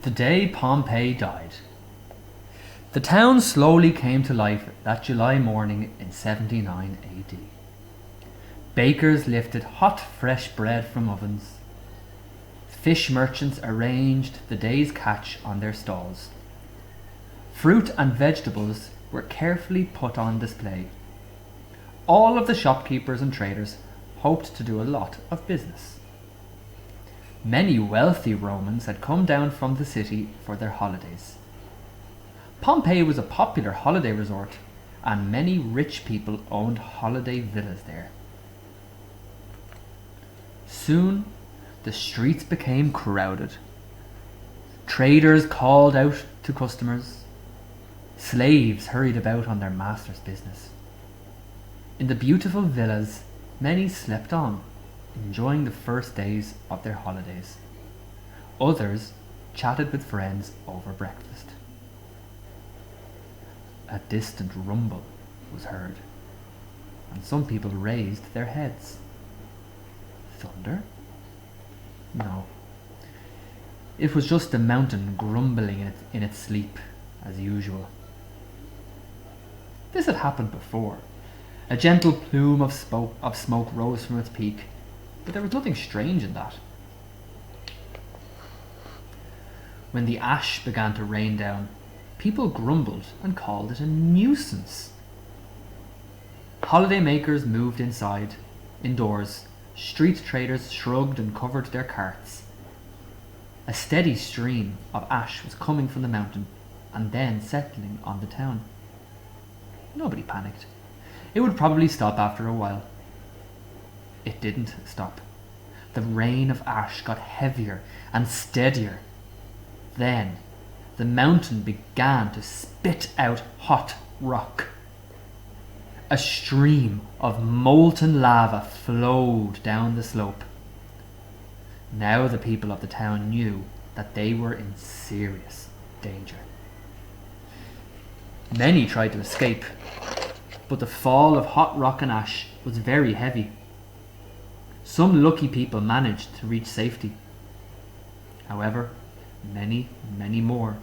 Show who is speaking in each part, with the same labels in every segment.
Speaker 1: The day Pompeii died. The town slowly came to life that July morning in 79 AD. Bakers lifted hot, fresh bread from ovens. Fish merchants arranged the day's catch on their stalls. Fruit and vegetables were carefully put on display. All of the shopkeepers and traders hoped to do a lot of business. Many wealthy Romans had come down from the city for their holidays. Pompeii was a popular holiday resort, and many rich people owned holiday villas there. Soon, the streets became crowded. Traders called out to customers. Slaves hurried about on their master's business. In the beautiful villas, many slept on, enjoying the first days of their holidays. Others chatted with friends over breakfast. A distant rumble was heard, and some people raised their heads. Thunder? No. It was just the mountain grumbling in its sleep, as usual. This had happened before. A gentle plume of smoke rose from its peak, but there was nothing strange in that. When the ash began to rain down, people grumbled and called it a nuisance. Holiday makers moved indoors. Street traders shrugged and covered their carts. A steady stream of ash was coming from the mountain and then settling on the town. Nobody panicked. It would probably stop after a while. It didn't stop. The rain of ash got heavier and steadier. Then, the mountain began to spit out hot rock. A stream of molten lava flowed down the slope. Now the people of the town knew that they were in serious danger. Many tried to escape, but the fall of hot rock and ash was very heavy. Some lucky people managed to reach safety. However, many more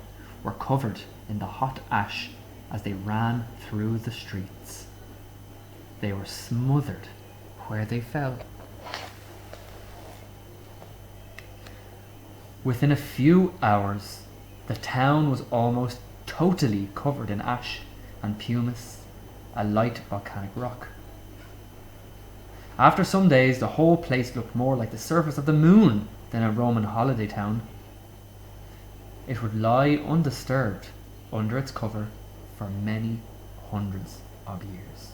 Speaker 1: were covered in the hot ash as they ran through the streets. They were smothered where they fell. Within a few hours, the town was almost totally covered in ash and pumice, a light volcanic rock. After some days, the whole place looked more like the surface of the moon than a Roman holiday town. It would lie undisturbed under its cover for many hundreds of years.